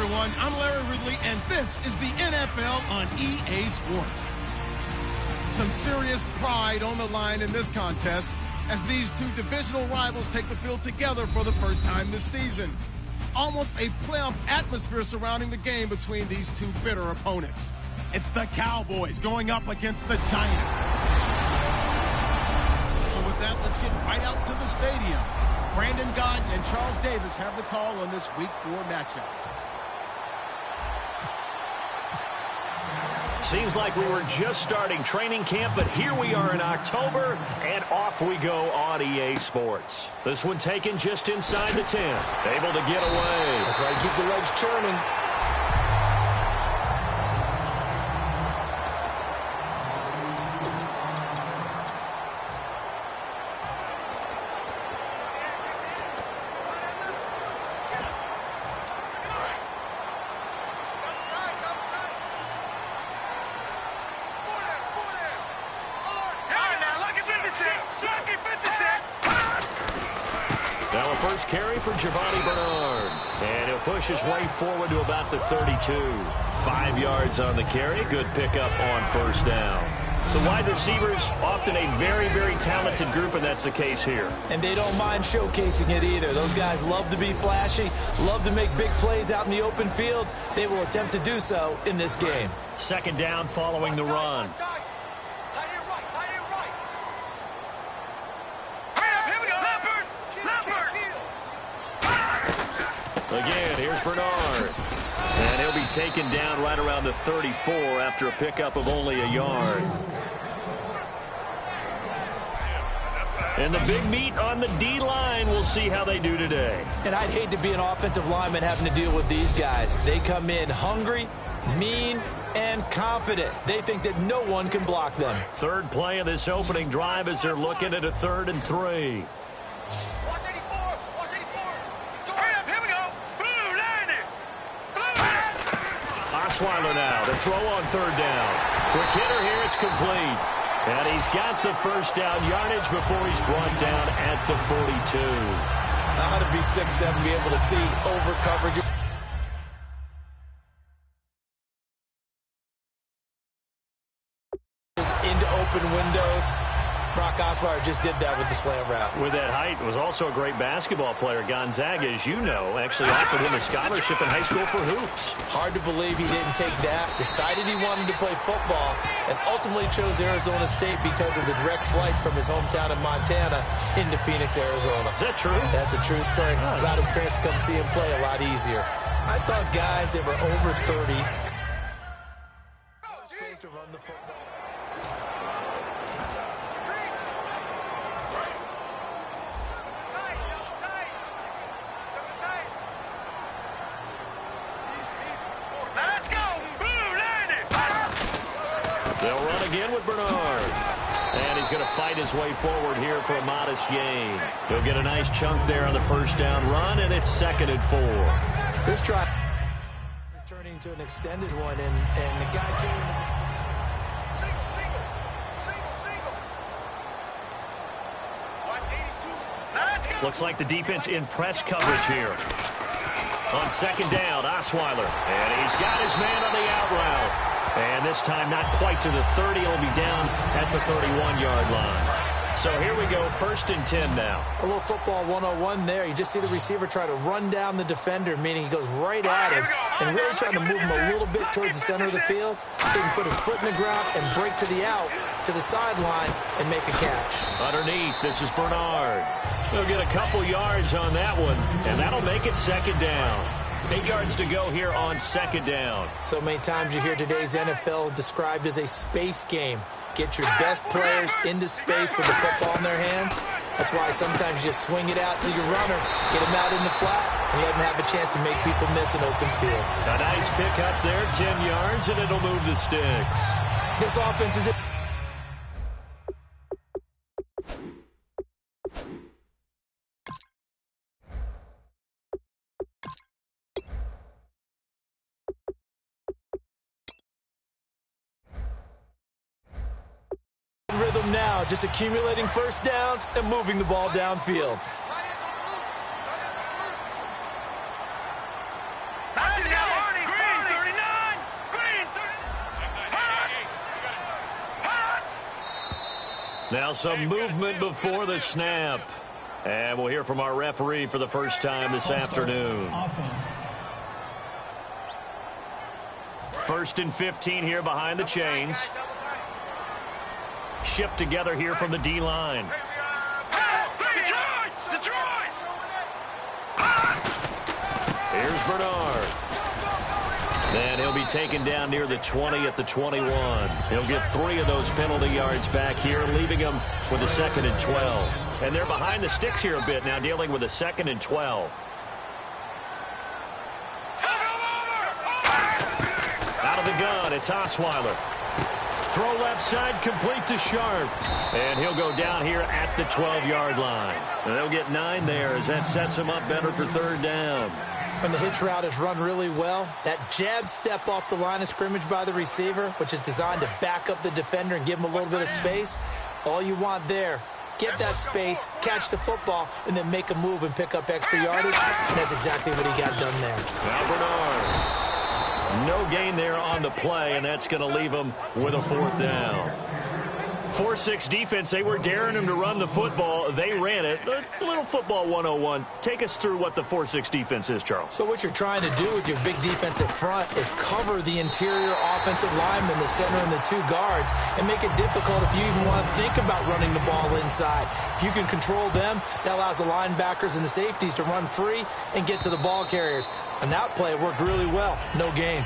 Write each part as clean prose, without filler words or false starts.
everyone. I'm Larry Ridley, and this is the NFL on EA Sports. Some serious pride on the line in this contest as these two divisional rivals take the field together for the first time this season. Almost a playoff atmosphere surrounding the game between these two bitter opponents. It's the Cowboys going up against the Giants. So with that, let's get right out to the stadium. Brandon Gaudin and Charles Davis have the call on this Week 4 matchup. Seems like we were just starting training camp, but here we are in October, and off we go on EA Sports. This one taken just inside the 10. Able to get away. That's why you keep the legs churning. Now a first carry for Giovani Bernard. And he'll push his way forward to about the 32. 5 yards on the carry. Good pickup on first down. The wide receivers, often a very, very talented group, and that's the case here. And they don't mind showcasing it either. Those guys love to be flashy, love to make big plays out in the open field. They will attempt to do so in this game. Second down following the run. Again, here's Bernard. And he'll be taken down right around the 34 after a pickup of only a yard. And the big meat on the D-line. We'll see how they do today. And I'd hate to be an offensive lineman having to deal with these guys. They come in hungry, mean, and confident. They think that no one can block them. Third play of this opening drive as they're looking at a 3rd and 3. Osweiler now to throw on 3rd down. Quick hitter here, it's complete. And he's got the first down yardage before he's brought down at the 42. Now how to be 6'7", be able to see over coverage. Into open windows. Brock Osweiler just did that with the slam route. With that height, was also a great basketball player. Gonzaga, as you know, actually offered him a scholarship in high school for hoops. Hard to believe he didn't take that. Decided he wanted to play football and ultimately chose Arizona State because of the direct flights from his hometown in Montana into Phoenix, Arizona. Is that true? That's a true story. Allowed his parents to come see him play a lot easier. I thought guys that were over 30 were supposed to run the football. They'll run again with Bernard. And he's going to fight his way forward here for a modest gain. He'll get a nice chunk there on the first down run, and it's 2nd and 4. This drive is turning into an extended one, and the guy came. Looks like the defense in press coverage here. On 2nd down, Osweiler. And he's got his man on the out route. And this time not quite to the 30. He'll be down at the 31-yard line. So here we go, 1st and 10 now. A little football 101 there. You just see the receiver try to run down the defender, meaning he goes right at him and really trying to move him a little bit towards the center of the field so he can put his foot in the ground and break to the out, to the sideline, and make a catch. Underneath, this is Bernard. He'll get a couple yards on that one, and that'll make it 2nd down. 8 yards to go here on 2nd down. So many times you hear today's NFL described as a space game. Get your best players into space with the football in their hands. That's why sometimes you swing it out to your runner, get him out in the flat, and let him have a chance to make people miss an open field. A nice pick up there, 10 yards, and it'll move the sticks. This offense is... rhythm now, just accumulating first downs and moving the ball downfield. Now some movement before the snap. And we'll hear from our referee for the first time this afternoon. Offense. 1st and 15 here behind the chains. Shift together here from the D-line. Here's Bernard. And he'll be taken down near the 20 at the 21. He'll get 3 of those penalty yards back here, leaving him with a 2nd and 12. And they're behind the sticks here a bit now, dealing with a 2nd and 12. Out of the gun, it's Osweiler. Throw left side, complete to Sharp. And he'll go down here at the 12-yard line. And they'll get 9 there as that sets them up better for 3rd down. When the hitch route is run really well, that jab step off the line of scrimmage by the receiver, which is designed to back up the defender and give him a little bit of space, all you want there, get that space, catch the football, and then make a move and pick up extra yardage. And that's exactly what he got done there. Now Bernard. No gain there on the play, and that's going to leave him with a 4th down. 4-6 defense, they were daring him to run the football. They ran it. A little football 101. Take us through what the 4-6 defense is, Charles. So what you're trying to do with your big defensive front is cover the interior offensive lineman, the center, and the 2 guards, and make it difficult if you even want to think about running the ball inside. If you can control them, that allows the linebackers and the safeties to run free and get to the ball carriers. And that play worked really well. No gain.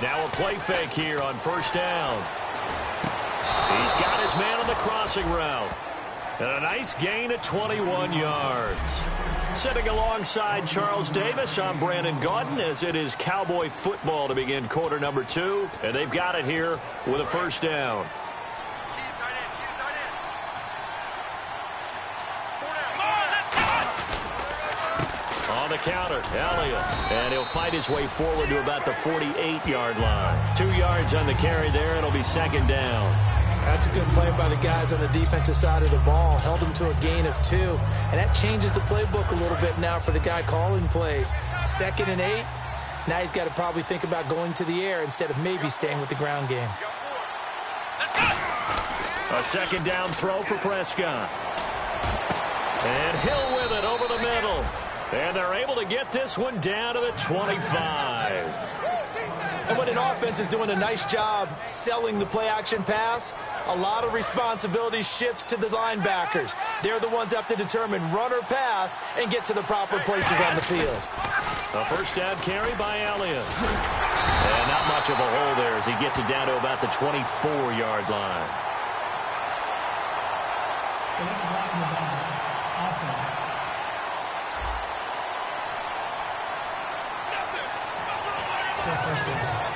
Now a play fake here on 1st down. He's got his man on the crossing route. And a nice gain at 21 yards. Sitting alongside Charles Davis, I'm Brandon Gaudin, as it is Cowboy football to begin quarter number 2. And they've got it here with a 1st down. On the counter, Elliott. And he'll fight his way forward to about the 48-yard line. 2 yards on the carry there. It'll be 2nd down. That's a good play by the guys on the defensive side of the ball. Held them to a gain of 2. And that changes the playbook a little bit now for the guy calling plays. 2nd and 8. Now he's got to probably think about going to the air instead of maybe staying with the ground game. A 2nd down throw for Prescott. And Hill with it over the middle. And they're able to get this one down to the 25. And when an offense is doing a nice job selling the play-action pass, a lot of responsibility shifts to the linebackers. They're the ones that have to determine run or pass and get to the proper places on the field. A 1st down carry by Elliott. And not much of a hole there as he gets it down to about the 24-yard line. Still 1st down.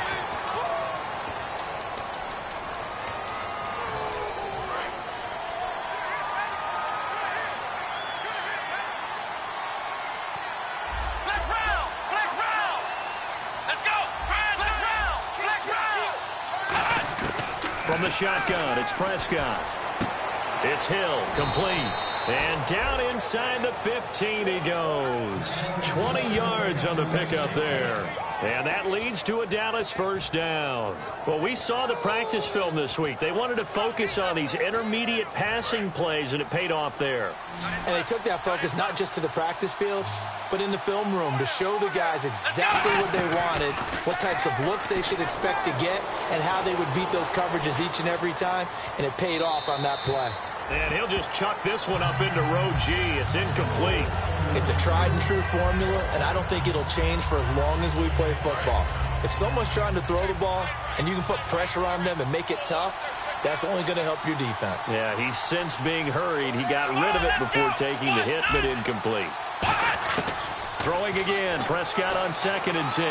From the shotgun, it's Prescott. It's Hill, complete. And down inside the 15 he goes. 20 yards on the pickup there. And that leads to a Dallas 1st down. Well, we saw the practice film this week. They wanted to focus on these intermediate passing plays, and it paid off there. And they took that focus not just to the practice field, but in the film room to show the guys exactly what they wanted, what types of looks they should expect to get, and how they would beat those coverages each and every time, and it paid off on that play. And he'll just chuck this one up into row G. It's incomplete. It's a tried-and-true formula, and I don't think it'll change for as long as we play football. If someone's trying to throw the ball and you can put pressure on them and make it tough, that's only going to help your defense. Yeah, he's since being hurried. He got rid of it before taking the hit, but incomplete. Throwing again. Prescott on 2nd and 10.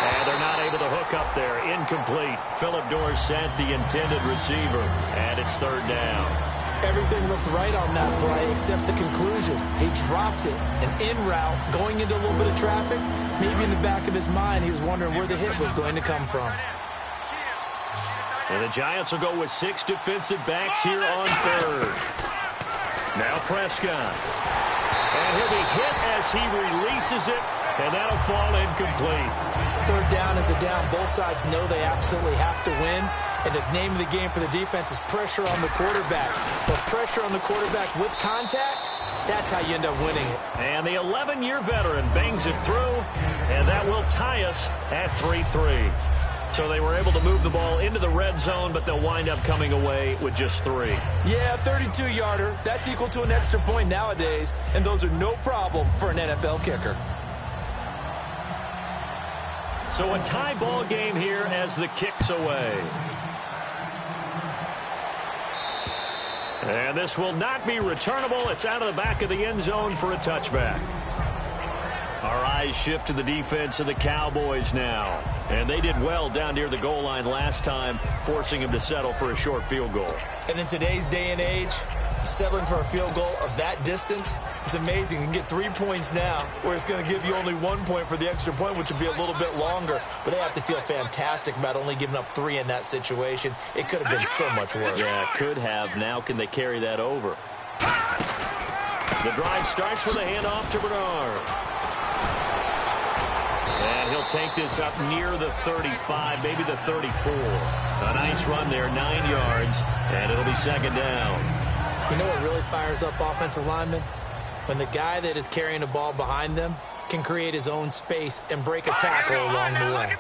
And they're not able to hook up there. Incomplete. Philip Dorsett, the intended receiver. And it's 3rd down. Everything looked right on that play except the conclusion. He dropped it. An in route, going into a little bit of traffic. Maybe in the back of his mind, he was wondering where the hit was going to come from. And the Giants will go with 6 defensive backs here on third. Now Prescott. And he'll be hit as he releases it, and that'll fall incomplete. Third down is a down. Both sides know they absolutely have to win. And the name of the game for the defense is pressure on the quarterback. But pressure on the quarterback with contact, that's how you end up winning it. And the 11-year veteran bangs it through, and that will tie us at 3-3. So they were able to move the ball into the red zone, but they'll wind up coming away with just 3. Yeah, 32-yarder. That's equal to an extra point nowadays, and those are no problem for an NFL kicker. So a tie ball game here as the kick's away. And this will not be returnable. It's out of the back of the end zone for a touchback. Our eyes shift to the defense of the Cowboys now. And they did well down near the goal line last time, forcing him to settle for a short field goal. And in today's day and age, settling for a field goal of that distance is amazing. You can get 3 points now, where it's going to give you only 1 point for the extra point, which would be a little bit longer. But they have to feel fantastic about only giving up 3 in that situation. It could have been so much worse. Yeah, could have. Now can they carry that over? The drive starts with a handoff to Bernard. And he'll take this up near the 35, maybe the 34. A nice run there, 9 yards, and it'll be second down. You know what really fires up offensive linemen? When the guy that is carrying the ball behind them can create his own space and break a tackle along the way.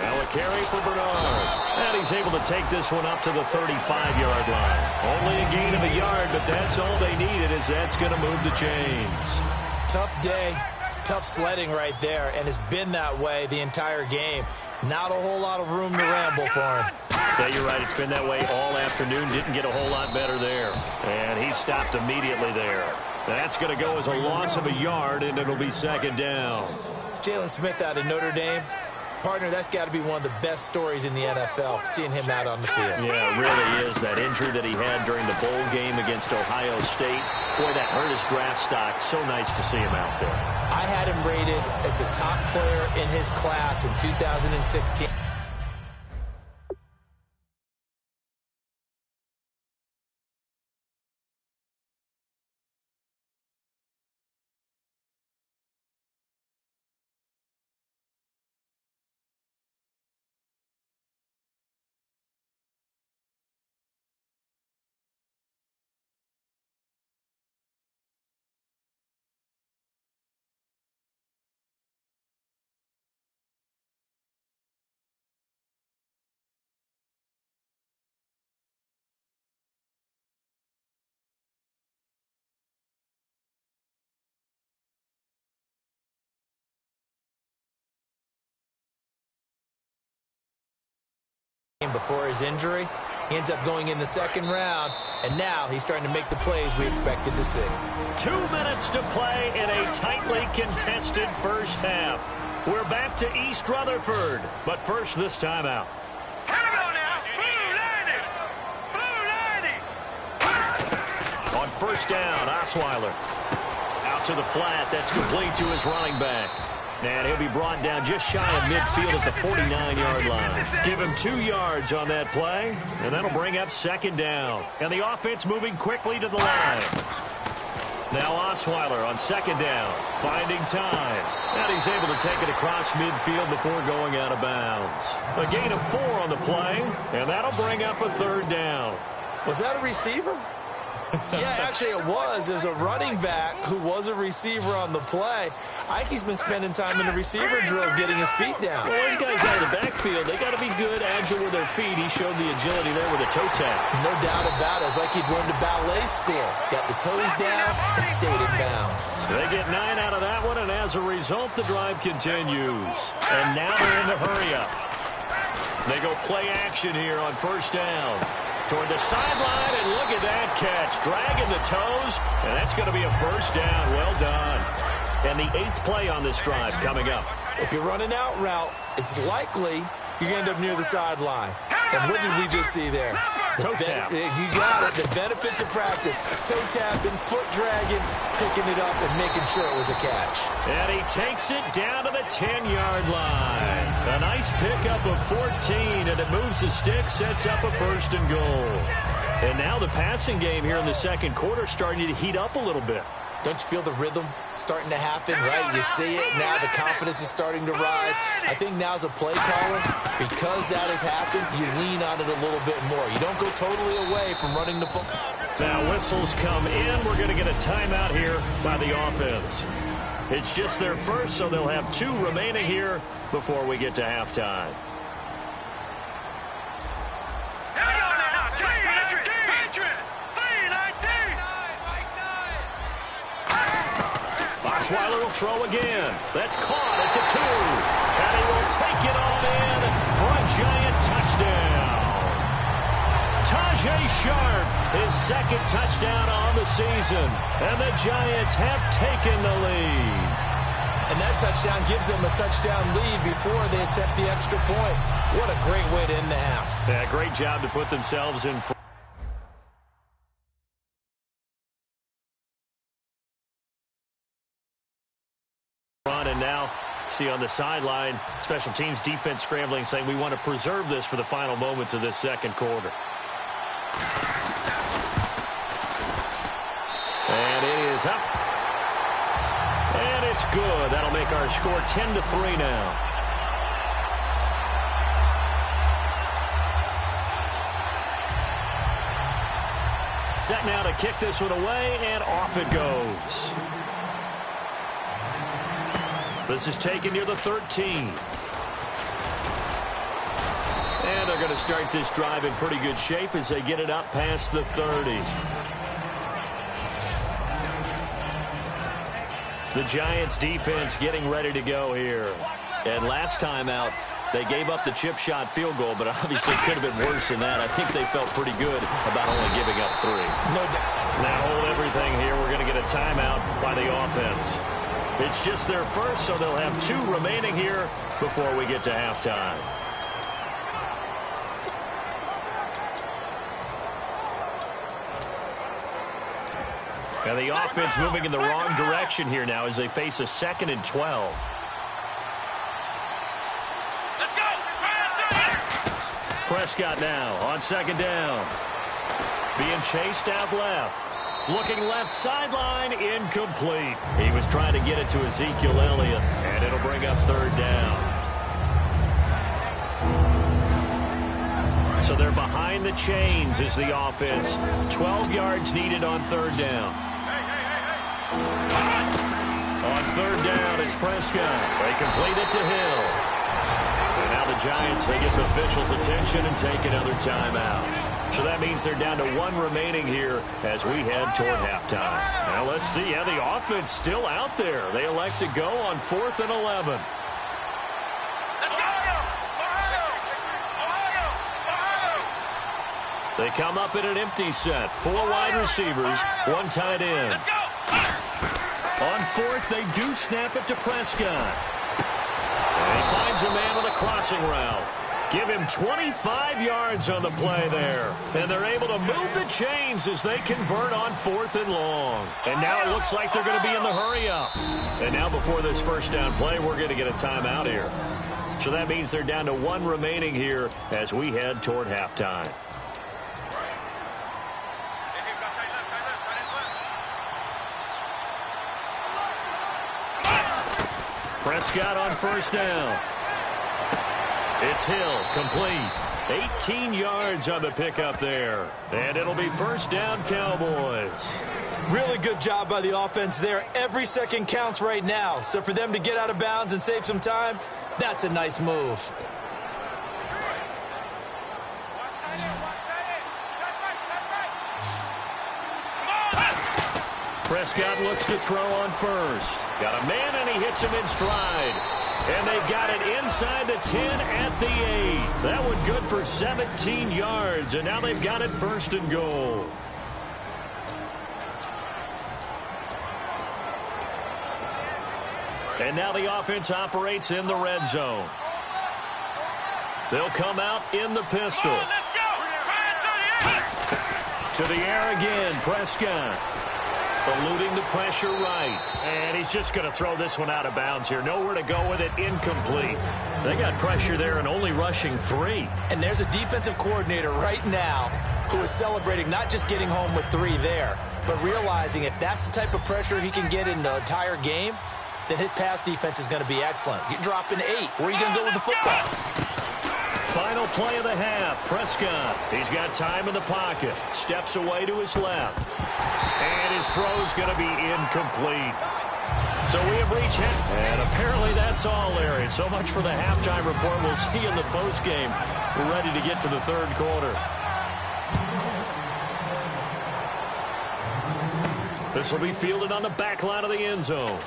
Now a carry for Bernard. And he's able to take this one up to the 35-yard line. Only a gain of a yard, but that's all they needed, as that's going to move the chains. Tough day, tough sledding right there, and it's been that way the entire game. Not a whole lot of room to ramble for him. Yeah, you're right. It's been that way all afternoon. Didn't get a whole lot better there. And he stopped immediately there. That's going to go as a loss of a yard, and it'll be second down. Jalen Smith out of Notre Dame. Partner, that's got to be one of the best stories in the NFL, seeing him out on the field. Yeah, it really is. That injury that he had during the bowl game against Ohio State, boy, that hurt his draft stock. So nice to see him out there. I had him rated as the top player in his class in 2016. Before his injury, he ends up going in the second round, and now he's starting to make the plays we expected to see. 2 minutes to play in a tightly contested first half. We're back to East Rutherford, but first this timeout. On first down, Osweiler. Out to the flat, that's complete to his running back. And he'll be brought down just shy of midfield at the 49-yard line. Give him 2 yards on that play, and that'll bring up second down. And the offense moving quickly to the line. Now Osweiler on second down, finding time. And he's able to take it across midfield before going out of bounds. A gain of 4 on the play, and that'll bring up a third down. Was that a receiver? Yeah, actually it was. It was a running back who was a receiver on the play. Ike's been spending time in the receiver drills getting his feet down. Well, these guys out of the backfield, they got to be good, agile with their feet. He showed the agility there with a toe tap. No doubt about it. It's like he'd run to ballet school. Got the toes down and stayed in bounds. They get 9 out of that one, and as a result, the drive continues. And now they're in the hurry-up. They go play action here on first down. Toward the sideline, and look at that catch. Dragging the toes, and that's going to be a first down. Well done. And the 8th play on this drive coming up. If you're running out route, it's likely you're going to end up near the sideline. And what did we just see there? Toe tap. You got it. The benefits of practice. Toe tapping, foot dragging, picking it up, and making sure it was a catch. And he takes it down to the 10-yard line. A nice pickup of 14, and it moves the stick, sets up a 1st and goal. And now the passing game here in the second quarter starting to heat up a little bit. Don't you feel the rhythm starting to happen, right? You see it now. The confidence is starting to rise. I think now as a play caller, because that has happened, you lean on it a little bit more. You don't go totally away from running the football. Now whistles come in. We're going to get a timeout here by the offense. It's just their first, so they'll have 2 remaining here before we get to halftime. Osweiler will throw again. That's caught at the 2. And he will take it on in for a Giant touchdown. Tajae Sharpe, his 2nd touchdown on the season. And the Giants have taken the lead. And that touchdown gives them a touchdown lead before they attempt the extra point. What a great way to end the half. Yeah, great job to put themselves in front. And now, see on the sideline, special teams defense scrambling, saying we want to preserve this for the final moments of this second quarter. And it is up. And it's good. That'll make our score 10-3 now. Set now to kick this one away, and off it goes. This is taken near the 13. And they're going to start this drive in pretty good shape as they get it up past the 30. The Giants defense getting ready to go here. And last time out, they gave up the chip shot field goal, but obviously could have been worse than that. I think they felt pretty good about only giving up 3. No doubt. Now hold everything here. We're going to get a timeout by the offense. It's just their first, so they'll have 2 remaining here before we get to halftime. And the offense moving in the wrong direction here now as they face a 2nd and 12. Prescott now on 2nd down. Being chased out left. Looking left sideline, incomplete. He was trying to get it to Ezekiel Elliott, and it'll bring up 3rd down. So they're behind the chains as the offense. 12 yards needed on 3rd down. On 3rd down, it's Prescott. They complete it to Hill. And now the Giants, they get the officials' attention and take another timeout. So that means they're down to 1 remaining here as we head toward halftime. Now let's see. Yeah, the offense still out there. They elect to go on 4th and 11. They come up in an empty set. 4 wide receivers, 1 tight end. On 4th, they do snap it to Prescott. And he finds a man on a crossing route. Give him 25 yards on the play there. And they're able to move the chains as they convert on 4th and long. And now it looks like they're going to be in the hurry-up. And now before this 1st down play, we're going to get a timeout here. So that means they're down to 1 remaining here as we head toward halftime. Prescott on 1st down. It's Hill, complete. 18 yards on the pickup there. And it'll be 1st down, Cowboys. Really good job by the offense there. Every second counts right now. So for them to get out of bounds and save some time, that's a nice move. Prescott looks to throw on 1st. Got a man, and he hits him in stride. And they've got it inside the 10 at the 8. That one good for 17 yards, and now they've got it 1st and goal. And now the offense operates in the red zone. They'll come out in the pistol. To the air again, Prescott. Eluding the pressure right. And he's just going to throw this one out of bounds here. Nowhere to go with it, incomplete. They got pressure there and only rushing 3. And there's a defensive coordinator right now who is celebrating not just getting home with 3 there, but realizing if that's the type of pressure he can get in the entire game, then his pass defense is going to be excellent. You're dropping 8. Where are you going to go with the football? Final play of the half, Prescott. He's got time in the pocket. Steps away to his left. And his throw's going to be incomplete. So we have reached him. And apparently that's all, Larry. So much for the halftime report. We'll see in the postgame. We're ready to get to the third quarter. This will be fielded on the back line of the end zone.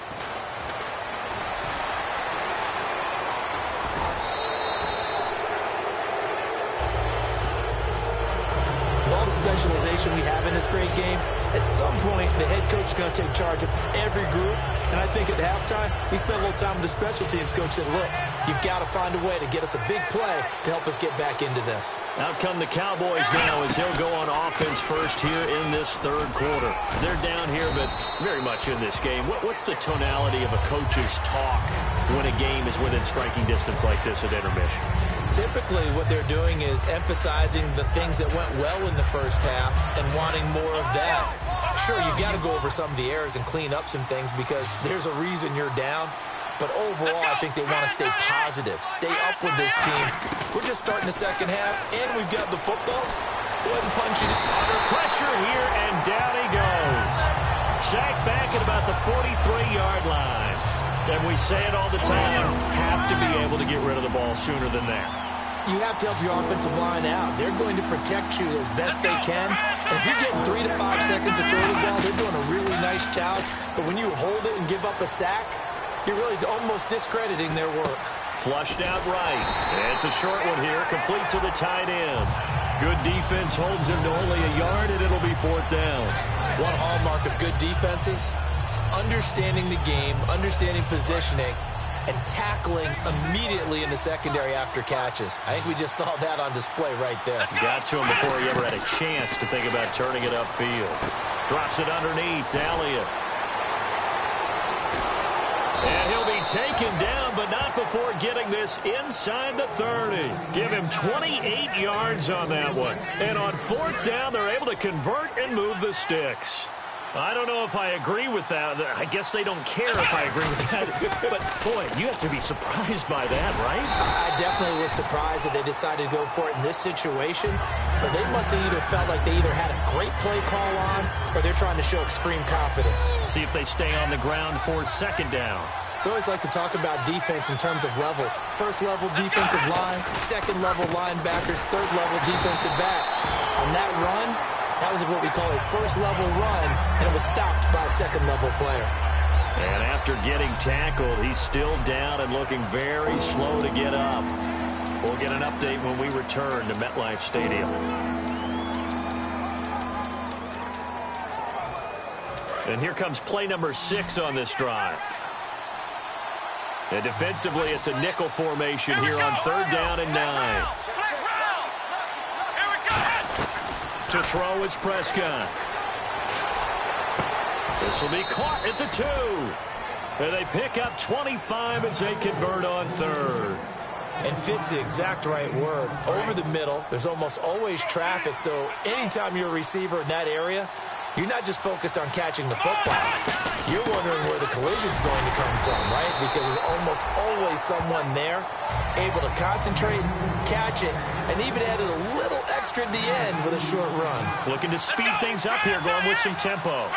All the specialization we have in this great game, at some point the head coach is going to take charge of every group, and I think at halftime he spent a little time with the special teams coach said, look, you've got to find a way to get us a big play to help us get back into this. Out come the Cowboys now as he'll go on offense first here in this third quarter. They're down here, but very much in this game. What's the tonality of a coach's talk when a game is within striking distance like this at intermission? Typically what they're doing is emphasizing the things that went well in the first half and wanting more of that. Sure, you've got to go over some of the errors and clean up some things because there's a reason you're down. But overall, I think they want to stay positive, stay up with this team. We're just starting the second half, and we've got the football. Let's go ahead and punch it. Under pressure here, and down he goes. Sacked back at about the 43-yard line. And we say it all the time, have to be able to get rid of the ball sooner than that. You have to help your offensive line out. They're going to protect you as best they can. And if you're getting 3 to 5 seconds to throw the ball, they're doing a really nice job. But when you hold it and give up a sack, you're really almost discrediting their work. Flushed out right. It's a short one here, complete to the tight end. Good defense holds him to only a yard, and it'll be 4th down. One hallmark of good defenses is understanding the game, understanding positioning, and tackling immediately in the secondary after catches. I think we just saw that on display right there. Got to him before he ever had a chance to think about turning it upfield. Drops it underneath to Elliott. And he'll be taken down, but not before getting this inside the 30. Give him 28 yards on that one. And on 4th down, they're able to convert and move the sticks. I don't know if I agree with that. I guess they don't care if I agree with that. But, boy, you have to be surprised by that, right? I definitely was surprised that they decided to go for it in this situation. But they must have either felt like they either had a great play call on or they're trying to show extreme confidence. See if they stay on the ground for 2nd down. We always like to talk about defense in terms of levels. 1st level defensive line, 2nd level linebackers, 3rd level defensive backs. On that run, that was what we call a 1st level run, and it was stopped by a 2nd level player. And after getting tackled, he's still down and looking very slow to get up. We'll get an update when we return to MetLife Stadium. And here comes play number 6 on this drive. And defensively, it's a nickel formation here on 3rd down and 9. To throw is Prescott. This will be caught at the 2. And they pick up 25 as they convert on 3rd. And fit's the exact right word. Over the middle, there's almost always traffic. So anytime you're a receiver in that area, you're not just focused on catching the football. You're wondering where the collision's going to come from, right? Because there's almost always someone there able to concentrate, catch it, and even added a little extra at the end with a short run. Looking to speed things up here, going with some tempo.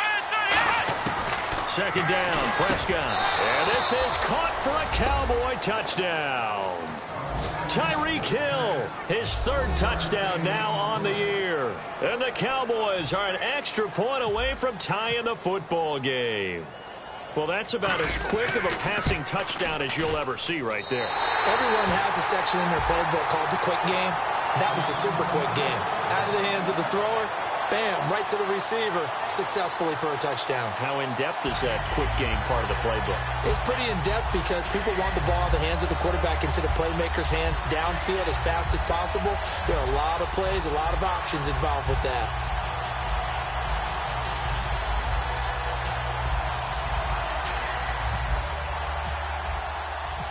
2nd down, Prescott. And this is caught for a Cowboy touchdown. Tyreek Hill, his 3rd touchdown now on the year. And the Cowboys are an extra point away from tying the football game. Well, that's about as quick of a passing touchdown as you'll ever see right there. Everyone has a section in their playbook called the quick game. That was a super quick game. Out of the hands of the thrower, bam, right to the receiver, successfully for a touchdown. How in-depth is that quick game part of the playbook? It's pretty in-depth because people want the ball in the hands of the quarterback into the playmaker's hands downfield as fast as possible. There are a lot of plays, a lot of options involved with that.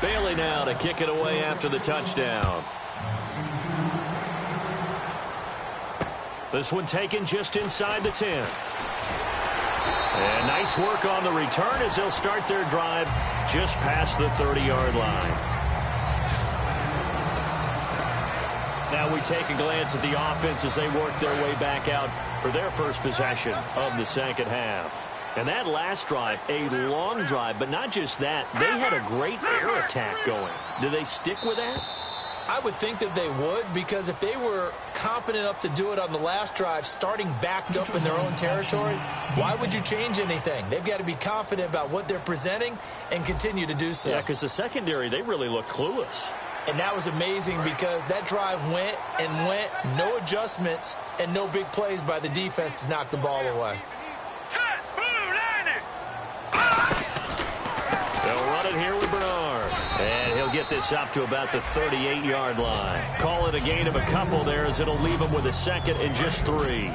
Bailey now to kick it away after the touchdown. This one taken just inside the 10. And nice work on the return as they'll start their drive just past the 30-yard line. Now we take a glance at the offense as they work their way back out for their first possession of the second half. And that last drive, a long drive, but not just that. They had a great air attack going. Do they stick with that? I would think that they would, because if they were confident enough to do it on the last drive, starting backed up in their own territory, why would you change anything? They've got to be confident about what they're presenting and continue to do so. Yeah, because the secondary, they really looked clueless. And that was amazing because that drive went and went, no adjustments, and no big plays by the defense to knock the ball away. They'll run it here with Bernard. And he'll get this up to about the 38-yard line. Call it a gain of a couple there as it'll leave him with a second and just 3.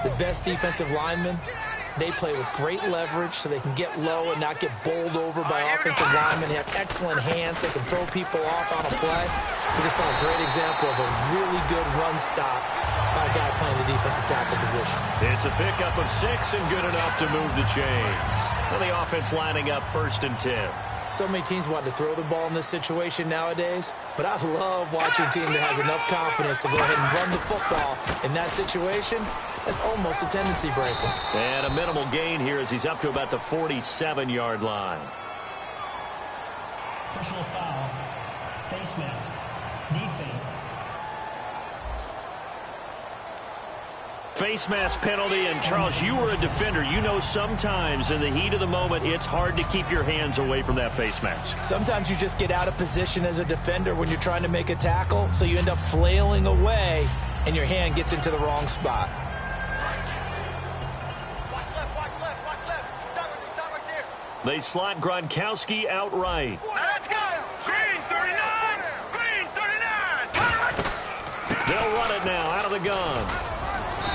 The best defensive linemen, they play with great leverage so they can get low and not get bowled over by offensive linemen. They have excellent hands. They can throw people off on a play. We just saw a great example of a really good run stop by a guy playing the defensive tackle position. It's a pickup of 6 and good enough to move the chains. Well, the offense lining up 1st and 10. So many teams want to throw the ball in this situation nowadays, but I love watching a team that has enough confidence to go ahead and run the football in that situation. That's almost a tendency breaker. And a minimal gain here as he's up to about the 47-yard line. Personal foul, face mask, defense. Face mask penalty, and Charles, you were a defender. You know sometimes in the heat of the moment, it's hard to keep your hands away from that face mask. Sometimes you just get out of position as a defender when you're trying to make a tackle, so you end up flailing away, and your hand gets into the wrong spot. They slot Gronkowski outright. Let's go! Green 39! Green 39! They'll run it now out of the gun.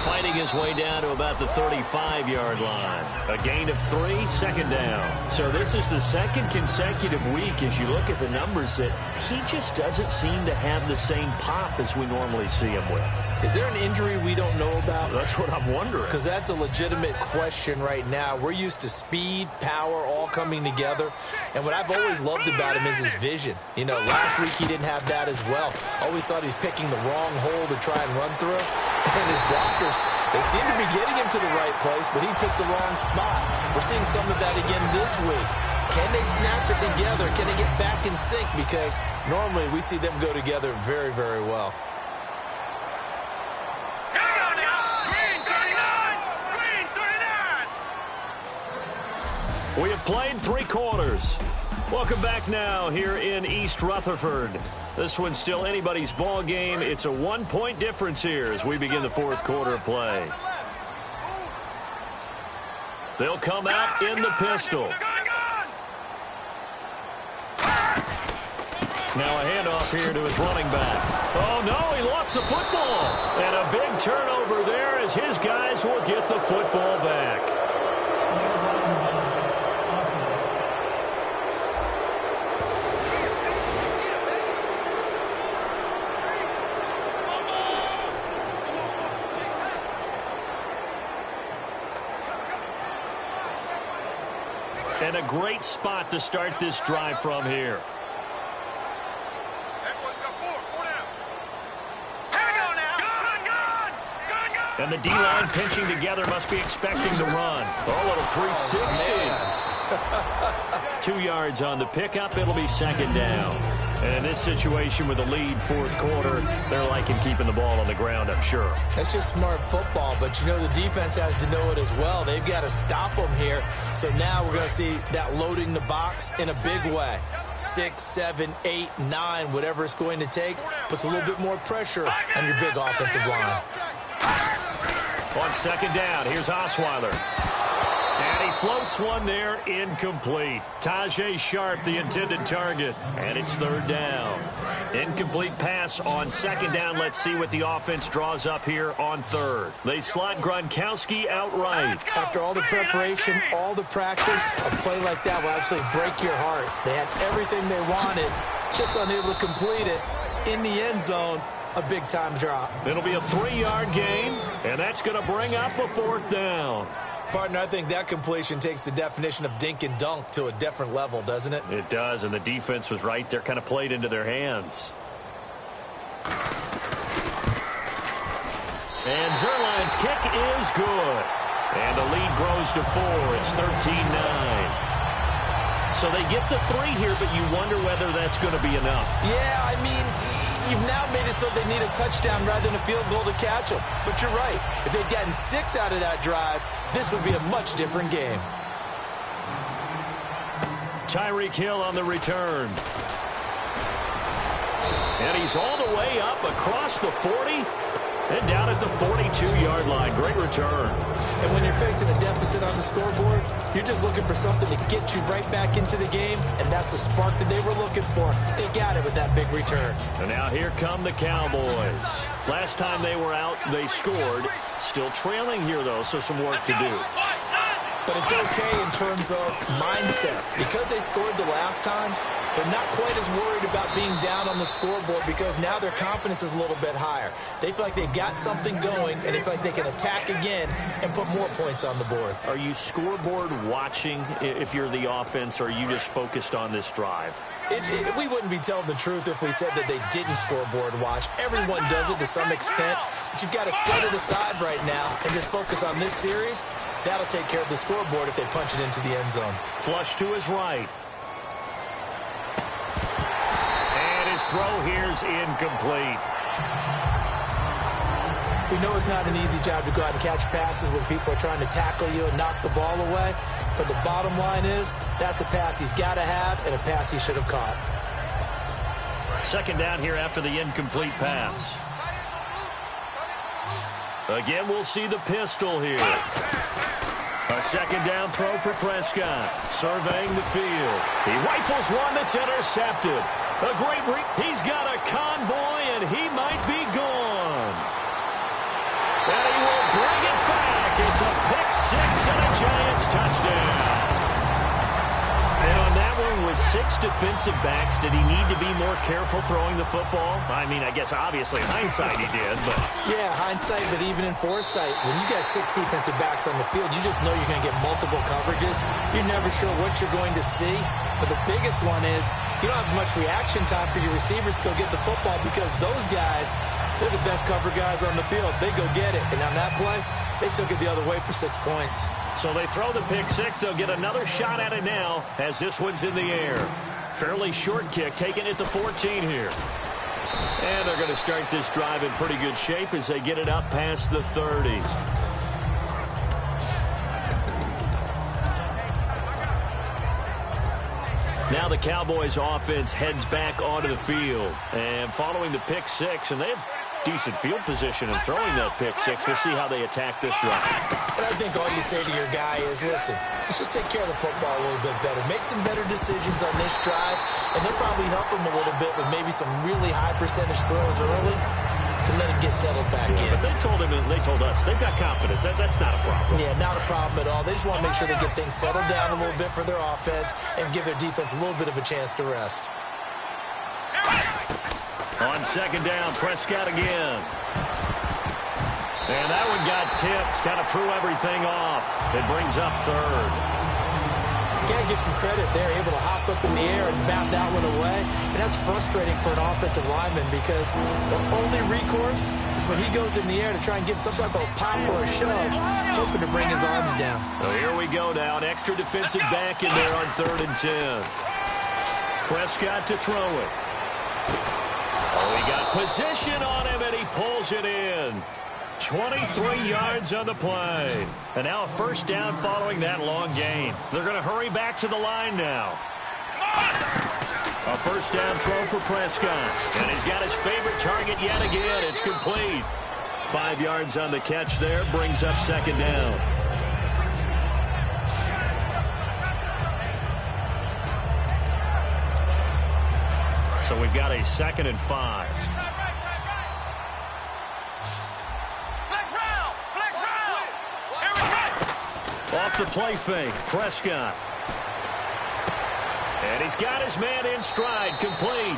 Fighting his way down to about the 35-yard line. A gain of 3, 2nd down. So this is the second consecutive week as you look at the numbers that he just doesn't seem to have the same pop as we normally see him with. Is there an injury we don't know about? That's what I'm wondering. Because that's a legitimate question right now. We're used to speed, power, all coming together. And what I've always loved about him is his vision. You know, last week he didn't have that as well. Always thought he was picking the wrong hole to try and run through. And his blockers, they seem to be getting him to the right place, but he picked the wrong spot. We're seeing some of that again this week. Can they snap it together? Can they get back in sync? Because normally we see them go together very, very well. We have played 3 quarters. Welcome back now here in East Rutherford. This one's still anybody's ball game. It's a 1-point difference here as we begin the 4th quarter of play. They'll come out in the pistol. Now a handoff here to his running back. Oh, no, he lost the football. And a big turnover there as his guys will get the football back. And a great spot to start this drive from here. And the D-line pinching together must be expecting to run. Oh, a little 360. 2 yards on the pickup. It'll be 2nd down. And in this situation with a lead 4th quarter, they're liking keeping the ball on the ground, I'm sure. That's just smart football, but you know the defense has to know it as well. They've got to stop them here. So now we're going to see that loading the box in a big way. 6, 7, 8, 9, whatever it's going to take, puts a little bit more pressure on your big offensive line. On 2nd down, here's Osweiler. And he floats one there, incomplete. Tajay Sharp, the intended target, and it's third down. Incomplete pass on second down. Let's see what the offense draws up here on third. They slot Gronkowski outright. After all the preparation, all the practice, a play like that will absolutely break your heart. They had everything they wanted, just unable to complete it. In the end zone, a big-time drop. It'll be a 3-yard gain, and that's going to bring up a fourth down. Partner, I think that completion takes the definition of dink and dunk to a different level, doesn't it? It does, and the defense was right there, kind of played into their hands. And Zuerlein's kick is good. And the lead grows to 4. It's 13-9. So they get the 3 here, but you wonder whether that's going to be enough. Yeah, I mean, you've now made it so they need a touchdown rather than a field goal to catch them. But you're right. If they'd gotten 6 out of that drive, this would be a much different game. Tyreek Hill on the return. And he's all the way up across the 40 and down at the 42-yard line. Great return. And when you're facing a deficit on the scoreboard, you're just looking for something to get you right back into the game, and that's the spark that they were looking for. They got it with that big return. And now here come the Cowboys. Last time they were out, they scored. Still trailing here, though, so some work to do. But it's okay in terms of mindset. Because they scored the last time, they're not quite as worried about being down on the scoreboard because now their confidence is a little bit higher. They feel like they've got something going, and they feel like they can attack again and put more points on the board. Are you scoreboard watching if you're the offense, or are you just focused on this drive? We wouldn't be telling the truth if we said that they didn't scoreboard watch. Everyone does it to some extent, but you've got to set it aside right now and just focus on this series. That'll take care of the scoreboard if they punch it into the end zone. Flush to his right. And his throw here's incomplete. We know it's not an easy job to go out and catch passes when people are trying to tackle you and knock the ball away. But the bottom line is, that's a pass he's got to have and a pass he should have caught. Second down here after the incomplete pass. Again, we'll see the pistol here. A second down throw for Prescott. Surveying the field. He rifles one that's intercepted. A great he's got a convoy, and he might be gone. And he will bring it back. It's a pick six and a Giants touchdown. And on that one, with 6 defensive backs, did he need to be more careful throwing the football? I mean, I guess obviously hindsight he did, but... Yeah, hindsight, but even in foresight, when you got 6 defensive backs on the field, you just know you're going to get multiple coverages. You're never sure what you're going to see. But the biggest one is you don't have much reaction time for your receivers to go get the football because those guys, they're the best cover guys on the field. They go get it. And on that play, they took it the other way for 6 points. So they throw the pick six. They'll get another shot at it now as this one's in the air. Fairly short kick, taken at the 14 here. And they're going to start this drive in pretty good shape as they get it up past the 30. Now the Cowboys offense heads back onto the field. And following the pick six, and they have decent field position in throwing that pick six. We'll see how they attack this drive. And I think all you say to your guy is, listen, let's just take care of the football a little bit better. Make some better decisions on this drive, and they'll probably help him a little bit with maybe some really high percentage throws early to let him get settled back in. But they told him, and they told us, they've got confidence. That's not a problem. Yeah, not a problem at all. They just want to make sure they get things settled down a little bit for their offense and give their defense a little bit of a chance to rest. On second down, Prescott again. And that one got tipped, kind of threw everything off. It brings up third. Got to give some credit there, able to hop up in the air and bat that one away. And that's frustrating for an offensive lineman because the only recourse is when he goes in the air to try and give some type of a pop or a shove, hoping to bring his arms down. So here we go now. An extra defensive back in there on 3rd and 10. Prescott to throw it. Oh, he got position on him, and he pulls it in. 23 yards on the play. And now a first down following that long gain. They're going to hurry back to the line now. A first down throw for Prescott. And he's got his favorite target yet again. It's complete. 5 yards on the catch there. Brings up second down. So we've got a 2nd and 5. Off the play fake, Prescott. And he's got his man in stride, complete.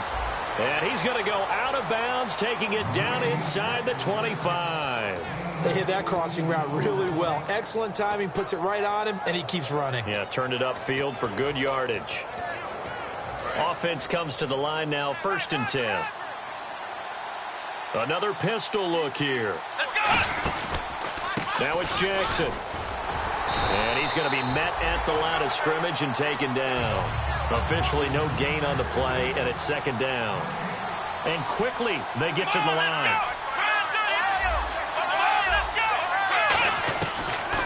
And he's going to go out of bounds, taking it down inside the 25. They hit that crossing route really well. Excellent timing, puts it right on him, and he keeps running. Yeah, turned it upfield for good yardage. Offense comes to the line now, 1st and 10. Another pistol look here. Now it's Jackson. And he's going to be met at the line of scrimmage and taken down. Officially no gain on the play, and it's 2nd down. And quickly they get to the line.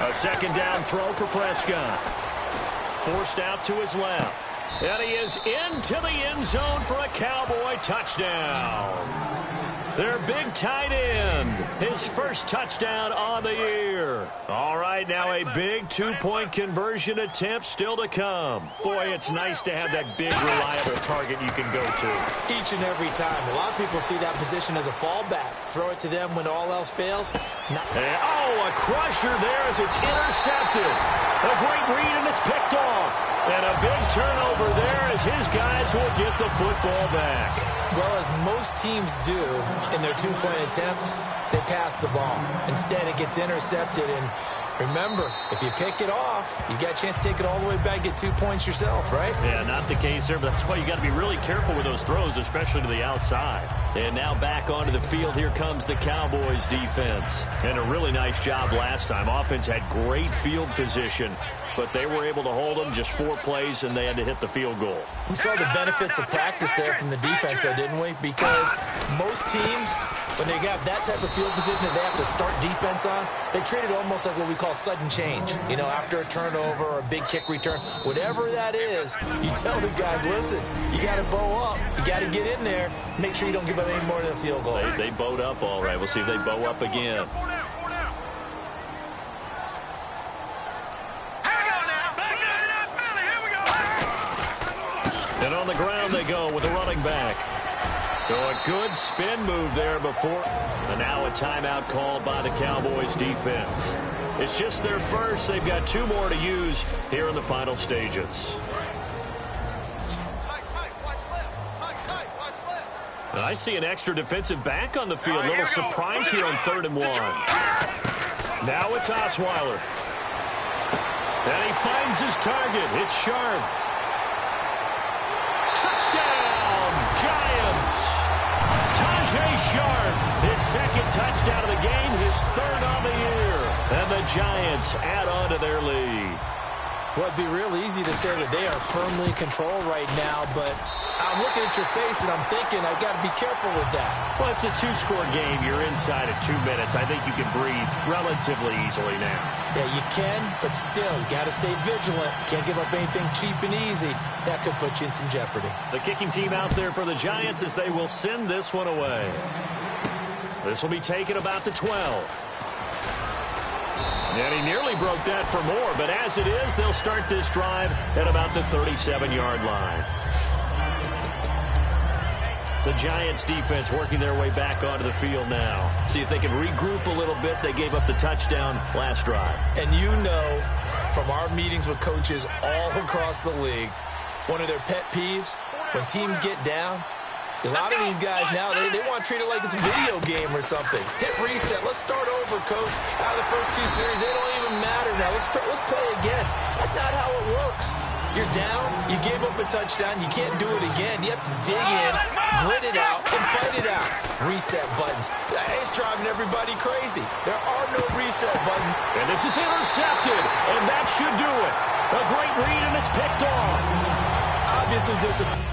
A 2nd down throw for Prescott. Forced out to his left. And he is into the end zone for a Cowboy touchdown. Their big tight end, his first touchdown on the year. All right, now a big 2-point conversion attempt still to come. Boy, it's nice to have that big, reliable target you can go to. Each and every time. A lot of people see that position as a fallback. Throw it to them when all else fails. A crusher there as it's intercepted. A great read, and it's picked off. And a big turnover there as his guys will get the football back. Well, as most teams do in their 2-point attempt, they pass the ball. Instead, it gets intercepted. And remember, if you pick it off, you got a chance to take it all the way back, get 2 points yourself, right? Yeah, not the case there, but that's why you got to be really careful with those throws, especially to the outside. And now back onto the field, here comes the Cowboys defense. And a really nice job last time. Offense had great field position, but they were able to hold them just 4 plays, and they had to hit the field goal. We saw the benefits of practice there from the defense, though, didn't we? Because most teams, when they got that type of field position that they have to start defense on, they treat it almost like what we call sudden change. You know, after a turnover or a big kick return, whatever that is, you tell the guys, listen, you got to bow up. You got to get in there. Make sure you don't give up any more than a field goal. They bowed up all right. We'll see if they bow up again. And on the ground they go with the running back. So a good spin move there before. And now a timeout called by the Cowboys defense. It's just their first. They've got 2 more to use here in the final stages. And I see an extra defensive back on the field. Little surprise here on 3rd and 1. Now it's Osweiler. And he finds his target. It's Sharp. Touchdown, Giants. Tajae Sharp, his 2nd touchdown of the game, his 3rd on the year. And the Giants add on to their lead. Well, it'd be real easy to say that they are firmly in control right now, but I'm looking at your face and I'm thinking I've got to be careful with that. Well, it's a 2-score game. You're inside at 2 minutes. I think you can breathe relatively easily now. Yeah, you can, but still, you got to stay vigilant. Can't give up anything cheap and easy. That could put you in some jeopardy. The kicking team out there for the Giants as they will send this one away. This will be taken about the 12. And he nearly broke that for more, but as it is, they'll start this drive at about the 37-yard line. The Giants defense working their way back onto the field now. See if they can regroup a little bit. They gave up the touchdown last drive. And you know, from our meetings with coaches all across the league, one of their pet peeves, when teams get down, a lot of these guys now, they want to treat it like it's a video game or something. Hit reset. Let's start over, coach. Out of the first 2 series, they don't even matter now. Let's play again. That's not how it works. You're down. You gave up a touchdown. You can't do it again. You have to dig in, grit it out, and fight it out. Reset buttons. It's driving everybody crazy. There are no reset buttons. And this is intercepted, and that should do it. A great read, and it's picked off. Obviously disappointed.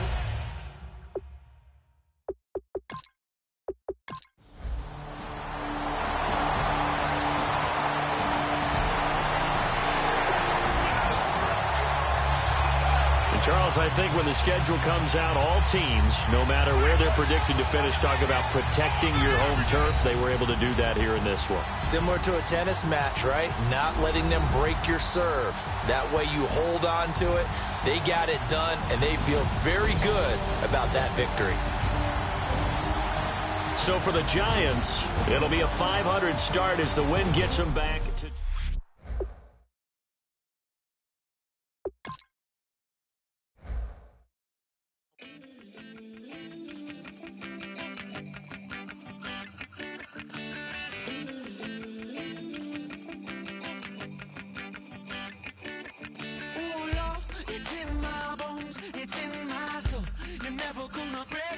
Charles, I think when the schedule comes out, all teams, no matter where they're predicted to finish, talk about protecting your home turf. They were able to do that here in this one. Similar to a tennis match, right? Not letting them break your serve. That way you hold on to it, They got it done, and they feel very good about that victory. So for the Giants, it'll be a .500 start as the win gets them back to... It's in my bones, it's in my soul. You're never gonna break